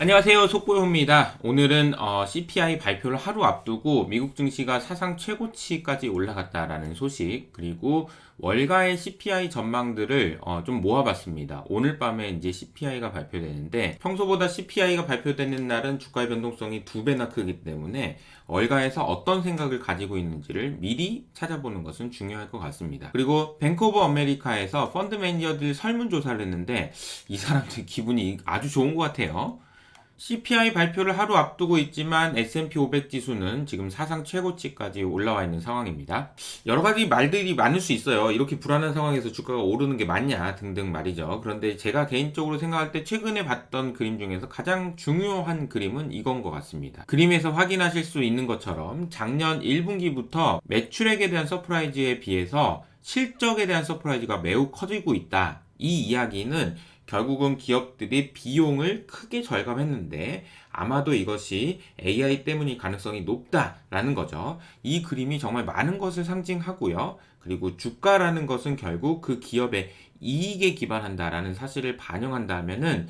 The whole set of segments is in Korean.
안녕하세요. 속보입니다. 오늘은 CPI 발표를 하루 앞두고 미국 증시가 사상 최고치까지 올라갔다라는 소식, 그리고 월가의 CPI 전망들을 좀 모아봤습니다. 오늘 밤에 이제 CPI가 발표되는데, 평소보다 CPI가 발표되는 날은 주가의 변동성이 2배나 크기 때문에 월가에서 어떤 생각을 가지고 있는지를 미리 찾아보는 것은 중요할 것 같습니다. 그리고 뱅크 오브 아메리카에서 펀드 매니저들 설문조사를 했는데 이 사람들 기분이 아주 좋은 것 같아요. CPI 발표를 하루 앞두고 있지만 S&P 500 지수는 지금 사상 최고치까지 올라와 있는 상황입니다. 여러 가지 말들이 많을 수 있어요. 이렇게 불안한 상황에서 주가가 오르는 게 맞냐 등등 말이죠. 그런데 제가 개인적으로 생각할 때 최근에 봤던 그림 중에서 가장 중요한 그림은 이건 것 같습니다. 그림에서 확인하실 수 있는 것처럼 작년 1분기부터 매출액에 대한 서프라이즈에 비해서 실적에 대한 서프라이즈가 매우 커지고 있다. 이 이야기는 결국은 기업들이 비용을 크게 절감했는데 아마도 이것이 AI 때문일 가능성이 높다라는 거죠. 이 그림이 정말 많은 것을 상징하고요. 그리고 주가라는 것은 결국 그 기업의 이익에 기반한다라는 사실을 반영한다면은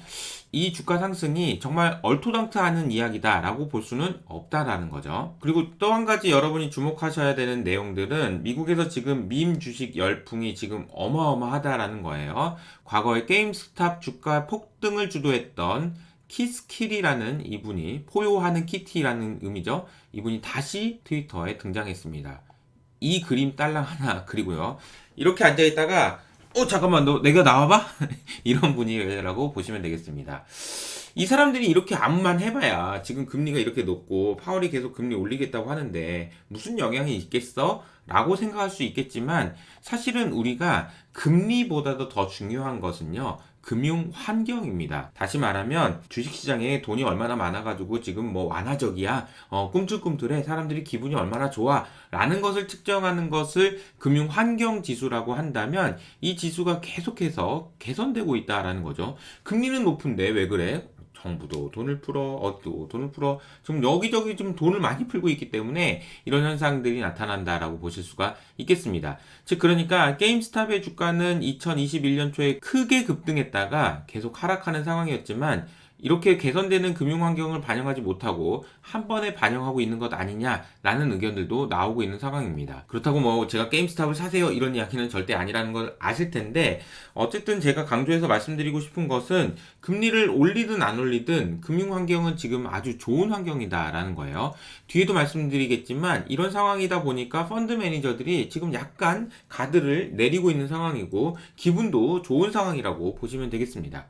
이 주가 상승이 정말 얼토당토하는 이야기다라고 볼 수는 없다라는 거죠. 그리고 또 한 가지 여러분이 주목하셔야 되는 내용들은 미국에서 지금 밈 주식 열풍이 지금 어마어마하다라는 거예요. 과거에 게임스탑 주가 폭등을 주도했던 키스킬이라는 이분이, 포효하는 키티라는 의미죠. 이분이 다시 트위터에 등장했습니다. 이 그림 딸랑 하나 그리고요. 이렇게 앉아있다가 잠깐만 너 내가 나와봐? 이런 분위기라고 보시면 되겠습니다. 이 사람들이 이렇게 암만 해봐야 지금 금리가 이렇게 높고 파월이 계속 금리 올리겠다고 하는데 무슨 영향이 있겠어? 라고 생각할 수 있겠지만 사실은 우리가 금리보다도 더 중요한 것은요, 금융 환경입니다. 다시 말하면 주식시장에 돈이 얼마나 많아가지고 지금 뭐 완화적이야, 꿈틀꿈틀해, 사람들이 기분이 얼마나 좋아 라는 것을 측정하는 것을 금융 환경 지수라고 한다면 이 지수가 계속해서 개선되고 있다라는 거죠. 금리는 높은데 왜 그래? 정부도 돈을 풀어, 어디도 돈을 풀어. 지금 여기저기 좀 돈을 많이 풀고 있기 때문에 이런 현상들이 나타난다라고 보실 수가 있겠습니다. 즉, 그러니까 게임스탑의 주가는 2021년 초에 크게 급등했다가 계속 하락하는 상황이었지만 이렇게 개선되는 금융 환경을 반영하지 못하고 한 번에 반영하고 있는 것 아니냐라는 의견들도 나오고 있는 상황입니다. 그렇다고 뭐 제가 게임스탑을 사세요 이런 이야기는 절대 아니라는 걸 아실 텐데, 어쨌든 제가 강조해서 말씀드리고 싶은 것은 금리를 올리든 안 올리든 금융 환경은 지금 아주 좋은 환경이다라는 거예요. 뒤에도 말씀드리겠지만 이런 상황이다 보니까 펀드 매니저들이 지금 약간 가드를 내리고 있는 상황이고 기분도 좋은 상황이라고 보시면 되겠습니다.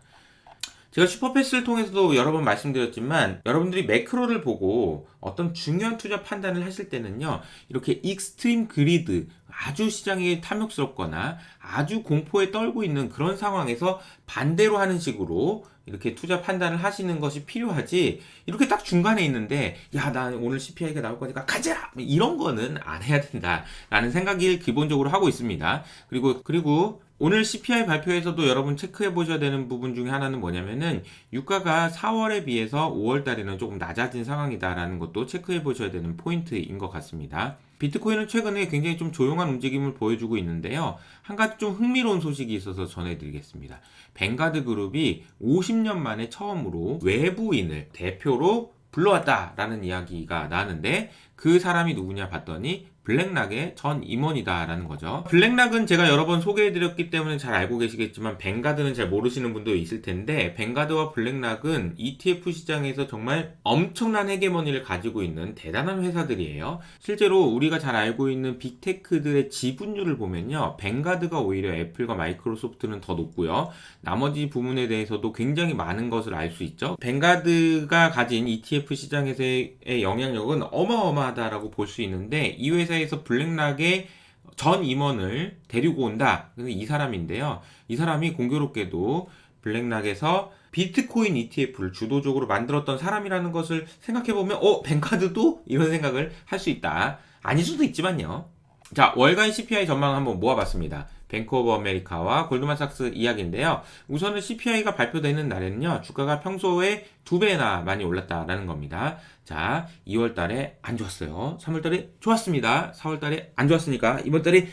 제가 슈퍼패스를 통해서도 여러 번 말씀드렸지만 여러분들이 매크로를 보고 어떤 중요한 투자 판단을 하실 때는요, 이렇게 익스트림 그리드, 아주 시장이 탐욕스럽거나 아주 공포에 떨고 있는 그런 상황에서 반대로 하는 식으로 이렇게 투자 판단을 하시는 것이 필요하지, 이렇게 딱 중간에 있는데 야, 나 오늘 CPI가 나올 거니까 가자! 이런 거는 안 해야 된다라는 생각을 기본적으로 하고 있습니다. 그리고 오늘 CPI 발표에서도 여러분 체크해 보셔야 되는 부분 중에 하나는 뭐냐면은 유가가 4월에 비해서 5월 달에는 조금 낮아진 상황이다라는 것도 체크해 보셔야 되는 포인트인 것 같습니다. 비트코인은 최근에 굉장히 좀 조용한 움직임을 보여주고 있는데요. 한 가지 좀 흥미로운 소식이 있어서 전해드리겠습니다. 뱅가드 그룹이 50년 만에 처음으로 외부인을 대표로 불러왔다라는 이야기가 나는데, 그 사람이 누구냐 봤더니 블랙락의 전 임원이다라는 거죠. 블랙락은 제가 여러 번 소개해드렸기 때문에 잘 알고 계시겠지만 뱅가드는 잘 모르시는 분도 있을 텐데, 뱅가드와 블랙락은 ETF 시장에서 정말 엄청난 헤게모니를 가지고 있는 대단한 회사들이에요. 실제로 우리가 잘 알고 있는 빅테크들의 지분율을 보면요, 뱅가드가 오히려 애플과 마이크로소프트는 더 높고요, 나머지 부분에 대해서도 굉장히 많은 것을 알 수 있죠. 뱅가드가 가진 ETF 시장에서의 영향력은 어마어마하다라고 볼 수 있는데, 이 회사에서 블랙락의 전 임원을 데리고 온다. 이 사람인데요. 이 사람이 공교롭게도 블랙락에서 비트코인 ETF를 주도적으로 만들었던 사람이라는 것을 생각해보면 뱅가드도? 이런 생각을 할 수 있다. 아닐 수도 있지만요. 자, 월간 CPI 전망 한번 모아봤습니다. 뱅크 오브 아메리카와 골드만삭스 이야기인데요. 우선은 CPI가 발표되는 날에는요, 주가가 평소에 2배나 많이 올랐다라는 겁니다. 자, 2월 달에 안 좋았어요. 3월 달에 좋았습니다. 4월 달에 안 좋았으니까 이번 달에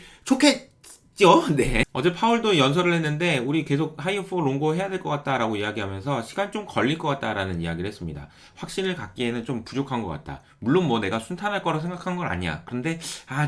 네. 어제 파월도 연설을 했는데 우리 계속 하이어 포 롱고 해야 될 것 같다라고 이야기하면서 시간 좀 걸릴 것 같다라는 이야기를 했습니다. 확신을 갖기에는 좀 부족한 것 같다. 물론 뭐 내가 순탄할 거라 생각한 건 아니야. 그런데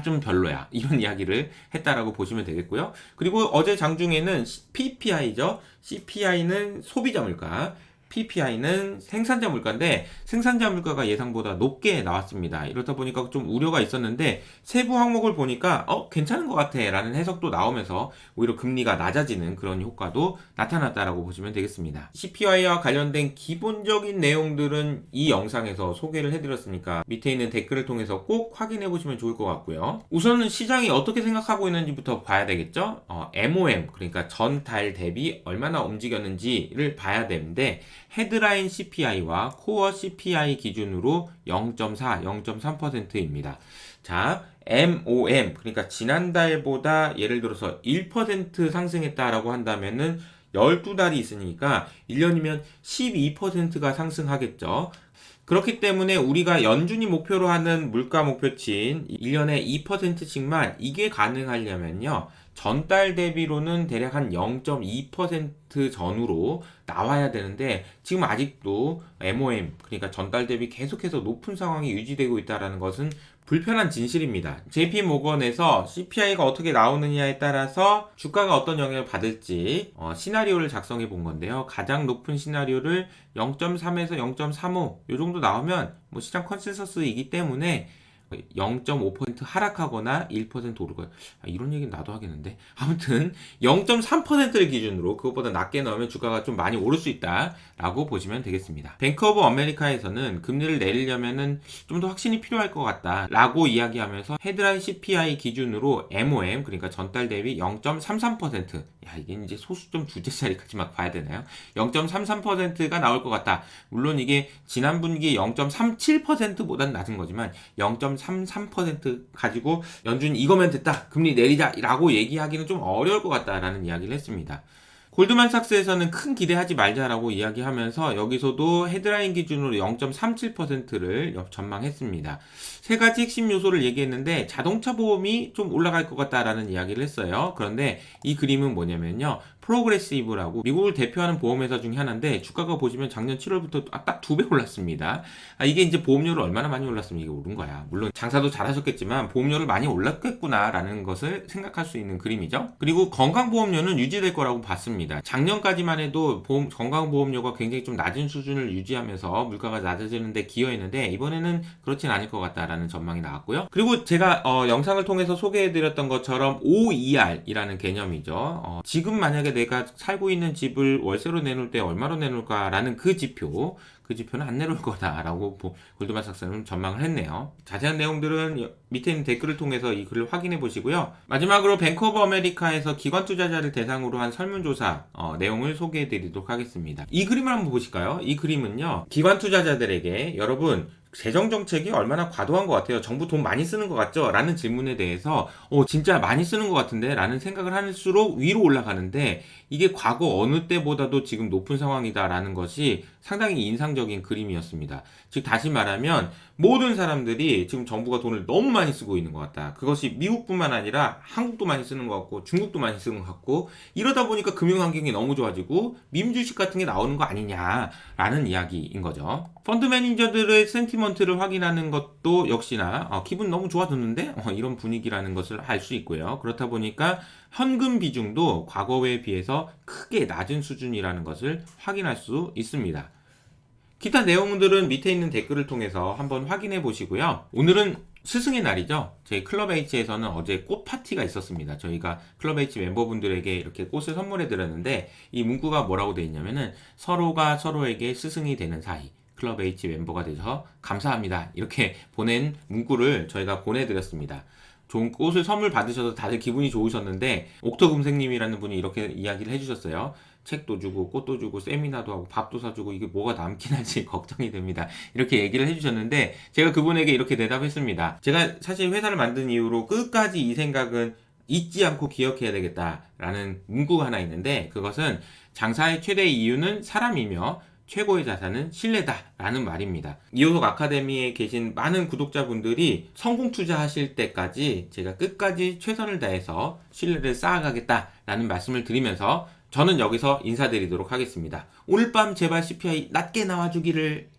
좀 별로야. 이런 이야기를 했다라고 보시면 되겠고요. 그리고 어제 장중에는 PPI죠. CPI는 소비자 물가, PPI는 생산자 물가인데 생산자 물가가 예상보다 높게 나왔습니다. 이렇다 보니까 좀 우려가 있었는데 세부 항목을 보니까 괜찮은 것 같아 라는 해석도 나오면서 오히려 금리가 낮아지는 그런 효과도 나타났다라고 보시면 되겠습니다. CPI와 관련된 기본적인 내용들은 이 영상에서 소개를 해드렸으니까 밑에 있는 댓글을 통해서 꼭 확인해 보시면 좋을 것 같고요. 우선은 시장이 어떻게 생각하고 있는지부터 봐야 되겠죠. MOM 그러니까 전달 대비 얼마나 움직였는지를 봐야 되는데 헤드라인 CPI와 코어 CPI 기준으로 0.4, 0.3%입니다. 자, MOM, 그러니까 지난달보다 예를 들어서 1% 상승했다라고 한다면은 12달이 있으니까 1년이면 12%가 상승하겠죠. 그렇기 때문에 우리가 연준이 목표로 하는 물가 목표치인 1년에 2%씩만 이게 가능하려면요. 전달 대비로는 대략 한 0.2% 전후로 나와야 되는데 지금 아직도 MOM 그러니까 전달 대비 계속해서 높은 상황이 유지되고 있다는 것은 불편한 진실입니다. JP모건에서 CPI가 어떻게 나오느냐에 따라서 주가가 어떤 영향을 받을지 시나리오를 작성해 본 건데요. 가장 높은 시나리오를 0.3에서 0.35 이 정도 나오면 뭐 시장 컨센서스이기 때문에 0.5% 하락하거나 1% 오르거나 이런 얘기는 나도 하겠는데 아무튼 0.3%를 기준으로 그것보다 낮게 나오면 주가가 좀 많이 오를 수 있다라고 보시면 되겠습니다. 뱅크 오브 아메리카에서는 금리를 내리려면은 좀 더 확신이 필요할 것 같다라고 이야기하면서 헤드라인 CPI 기준으로 MOM 그러니까 전달 대비 0.33% 이게 이제 소수점 두 자리까지만 봐야 되나요? 0.33%가 나올 것 같다. 물론 이게 지난 분기 0.37%보다는 낮은 거지만 0.33% 가지고 연준이 이거면 됐다. 금리 내리자 라고 얘기하기는 좀 어려울 것 같다라는 이야기를 했습니다. 골드만삭스에서는 큰 기대하지 말자라고 이야기하면서 여기서도 헤드라인 기준으로 0.37%를 전망했습니다. 세 가지 핵심 요소를 얘기했는데 자동차 보험이 좀 올라갈 것 같다라는 이야기를 했어요. 그런데 이 그림은 뭐냐면요. 프로그레시브라고 미국을 대표하는 보험회사 중에 하나인데 주가가 보시면 작년 7월부터 딱 2배 올랐습니다. 이게 이제 보험료를 얼마나 많이 올랐으면 이게 오른 거야. 물론 장사도 잘하셨겠지만 보험료를 많이 올랐겠구나라는 것을 생각할 수 있는 그림이죠. 그리고 건강보험료는 유지될 거라고 봤습니다. 작년까지만 해도 건강보험료가 굉장히 좀 낮은 수준을 유지하면서 물가가 낮아지는데 기여했는데 이번에는 그렇진 않을 것 같다라는 전망이 나왔고요. 그리고 제가 영상을 통해서 소개해드렸던 것처럼 OER이라는 개념이죠. 지금 만약에 내가 살고 있는 집을 월세로 내놓을 때 얼마로 내놓을까라는 그 지표는 안 내놓을 거다라고 골드만삭스는 전망을 했네요. 자세한 내용들은 밑에 있는 댓글을 통해서 이 글을 확인해 보시고요. 마지막으로 뱅크 오브 아메리카에서 기관 투자자를 대상으로 한 설문조사 내용을 소개해 드리도록 하겠습니다. 이 그림을 한번 보실까요? 이 그림은요. 기관 투자자들에게 여러분 재정정책이 얼마나 과도한 것 같아요. 정부 돈 많이 쓰는 것 같죠? 라는 질문에 대해서 진짜 많이 쓰는 것 같은데 라는 생각을 할수록 위로 올라가는데 이게 과거 어느 때보다도 지금 높은 상황이다 라는 것이 상당히 인상적인 그림이었습니다. 즉 다시 말하면 모든 사람들이 지금 정부가 돈을 너무 많이 쓰고 있는 것 같다. 그것이 미국뿐만 아니라 한국도 많이 쓰는 것 같고 중국도 많이 쓰는 것 같고 이러다 보니까 금융환경이 너무 좋아지고 밈주식 같은 게 나오는 거 아니냐라는 이야기인 거죠. 펀드 매니저들의 센티먼트를 확인하는 것도 역시나 기분 너무 좋아졌는데 이런 분위기라는 것을 알 수 있고요. 그렇다 보니까 현금 비중도 과거에 비해서 크게 낮은 수준이라는 것을 확인할 수 있습니다. 기타 내용들은 밑에 있는 댓글을 통해서 한번 확인해 보시고요. 오늘은 스승의 날이죠. 저희 클럽 H에서는 어제 꽃 파티가 있었습니다. 저희가 클럽 H 멤버분들에게 이렇게 꽃을 선물해 드렸는데 이 문구가 뭐라고 되어 있냐면은 서로가 서로에게 스승이 되는 사이. 클럽 H 멤버가 되셔서 감사합니다. 이렇게 보낸 문구를 저희가 보내드렸습니다. 좋은 꽃을 선물 받으셔서 다들 기분이 좋으셨는데 옥토금생님이라는 분이 이렇게 이야기를 해주셨어요. 책도 주고 꽃도 주고 세미나도 하고 밥도 사주고 이게 뭐가 남긴 할지 걱정이 됩니다. 이렇게 얘기를 해주셨는데 제가 그분에게 이렇게 대답했습니다. 제가 사실 회사를 만든 이후로 끝까지 이 생각은 잊지 않고 기억해야 되겠다라는 문구가 하나 있는데 그것은 장사의 최대 이유는 사람이며 최고의 자산은 신뢰다라는 말입니다. 이호석 아카데미에 계신 많은 구독자분들이 성공 투자하실 때까지 제가 끝까지 최선을 다해서 신뢰를 쌓아가겠다라는 말씀을 드리면서 저는 여기서 인사드리도록 하겠습니다. 오늘 밤 제발 CPI 낮게 나와주기를.